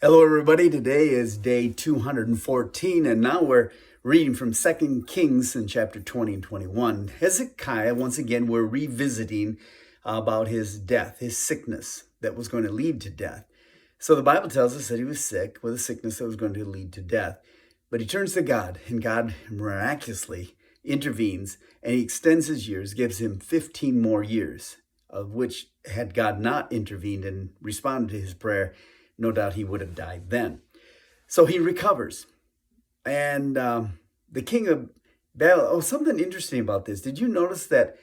Hello, everybody. Today is day 214, and now we're reading from 2 Kings in chapter 20 and 21. Hezekiah, once again, we're revisiting about his death, his sickness that was going to lead to death. So the Bible tells us that he was sick with a sickness that was going to lead to death. But he turns to God, and God miraculously intervenes, and he extends his years, gives him 15 more years, of which, had God not intervened and responded to his prayer, no doubt he would have died then. So he recovers. And the king of Babylon, something interesting about this. Did you notice that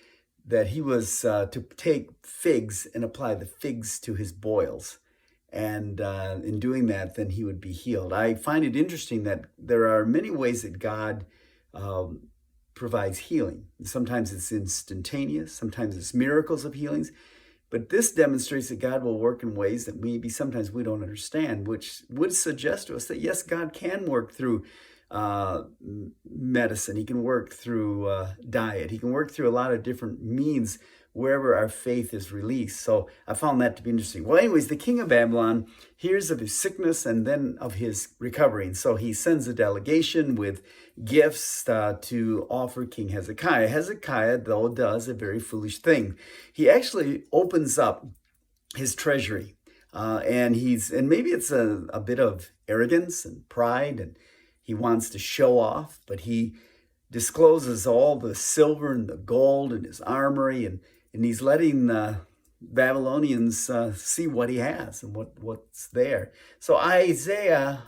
he was to take figs and apply the figs to his boils? And in doing that, then he would be healed. I find it interesting that there are many ways that God provides healing. Sometimes it's instantaneous. Sometimes it's miracles of healings. But this demonstrates that God will work in ways that maybe sometimes we don't understand, which would suggest to us that, yes, God can work through medicine. He can work through diet. He can work through a lot of different means wherever our faith is released. So I found that to be interesting. Well, anyways, the king of Babylon hears of his sickness and then of his recovery. And so he sends a delegation with gifts to offer King Hezekiah. Hezekiah, though, does a very foolish thing. He actually opens up his treasury. And maybe it's a bit of arrogance and pride, and he wants to show off, but he discloses all the silver and the gold in his armory, and he's letting Babylonians see what he has and what's there. So Isaiah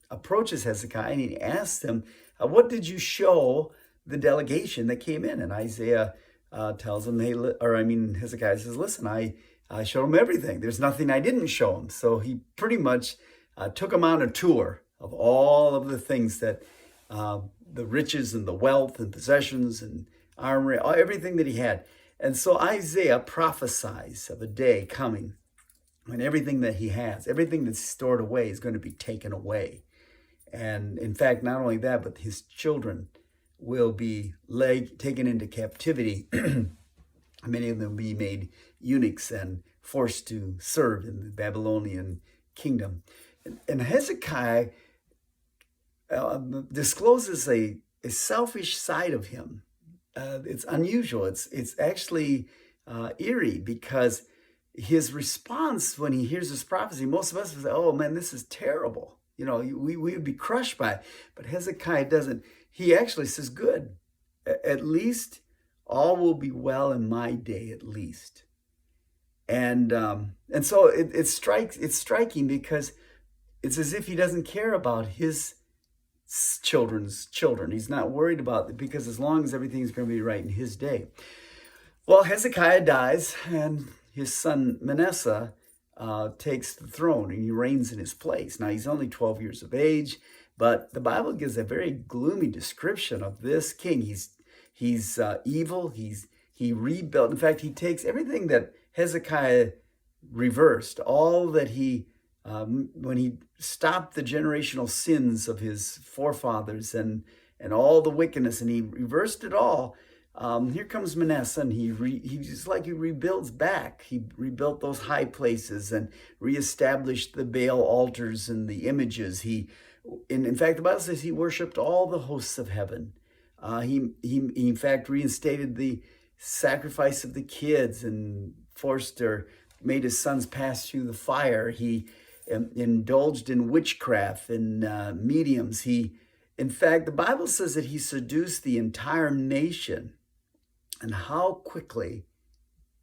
approaches Hezekiah and he asks him, what did you show the delegation that came in? And Isaiah tells him, Hezekiah says, listen, I showed him everything. There's nothing I didn't show him. So he pretty much took him on a tour of all of the things that the riches and the wealth and possessions and armory, everything that he had. And so Isaiah prophesies of a day coming when everything that he has, everything that's stored away, is going to be taken away. And in fact, not only that, but his children will be taken into captivity. Many of them will be made eunuchs and forced to serve in the Babylonian kingdom. And Hezekiah discloses a selfish side of him. It's unusual. It's actually eerie, because his response when he hears this prophecy, most of us would say, oh man, this is terrible. We would be crushed by it. But Hezekiah doesn't. He actually says, good. At least all will be well in my day, at least. And so it's striking, because it's as if he doesn't care about his children's children. He's not worried about it, because as long as everything's going to be right in his day. Well, Hezekiah dies, and his son Manasseh takes the throne, and he reigns in his place. Now, he's only 12 years of age, but the Bible gives a very gloomy description of this king. He's evil. He rebuilt. In fact, he takes everything that Hezekiah reversed, all that when he stopped the generational sins of his forefathers and all the wickedness, and he reversed it all. Here comes Manasseh, and he rebuilds back. He rebuilt those high places and reestablished the Baal altars and the images. In fact, the Bible says he worshipped all the hosts of heaven. He in fact reinstated the sacrifice of the kids and made his sons pass through the fire. He indulged in witchcraft and mediums. In fact, the Bible says that he seduced the entire nation. And how quickly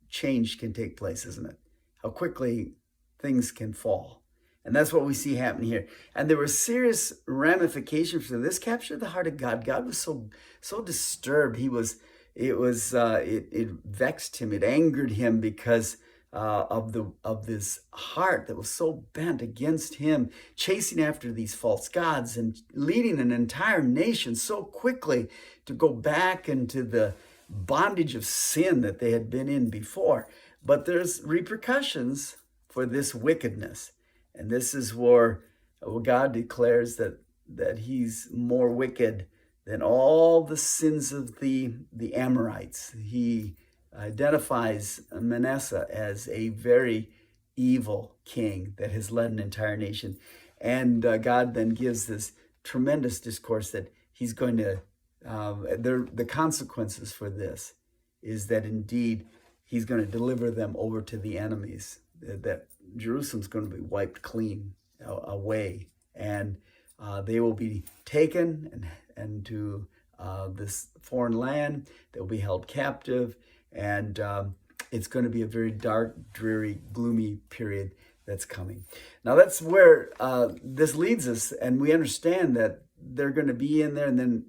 change can take place, isn't it? How quickly things can fall. And that's what we see happening here. And there were serious ramifications for this. Captured the heart of God. God was so disturbed. It vexed him. It angered him, because of this heart that was so bent against him, chasing after these false gods and leading an entire nation so quickly to go back into the bondage of sin that they had been in before. But there's repercussions for this wickedness. And this is where God declares that he's more wicked than all the sins of the Amorites. He identifies Manasseh as a very evil king that has led an entire nation. And God then gives this tremendous discourse that he's going to, the consequences for this is that indeed he's going to deliver them over to the enemies, that Jerusalem's going to be wiped clean away, and they will be taken and to this foreign land. They'll be held captive, and it's going to be a very dark, dreary, gloomy period that's coming. Now that's where this leads us, and we understand that they're going to be in there, and then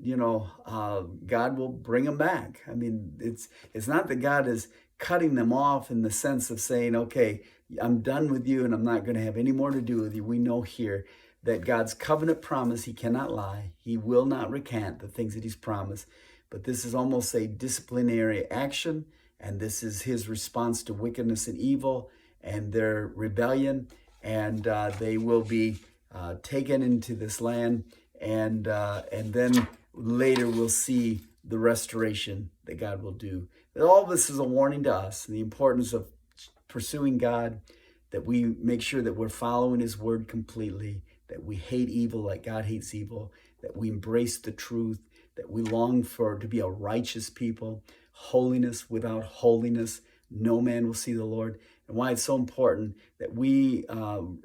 God will bring them back. I mean, it's not that God is cutting them off in the sense of saying, okay, I'm done with you and I'm not going to have any more to do with you. We know here that God's covenant promise, he cannot lie. He will not recant the things that he's promised. But this is almost a disciplinary action, and this is his response to wickedness and evil and their rebellion. And they will be taken into this land, and then later we'll see the restoration that God will do. All this is a warning to us, the importance of pursuing God, that we make sure that we're following his word completely, that we hate evil like God hates evil, that we embrace the truth, that we long to be a righteous people. Holiness, without holiness, no man will see the Lord. And why it's so important that we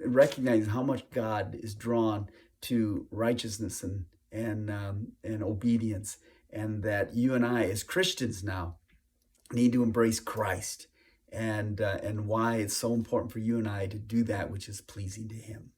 recognize how much God is drawn to righteousness and obedience, and that you and I as Christians now need to embrace Christ, and why it's so important for you and I to do that which is pleasing to him.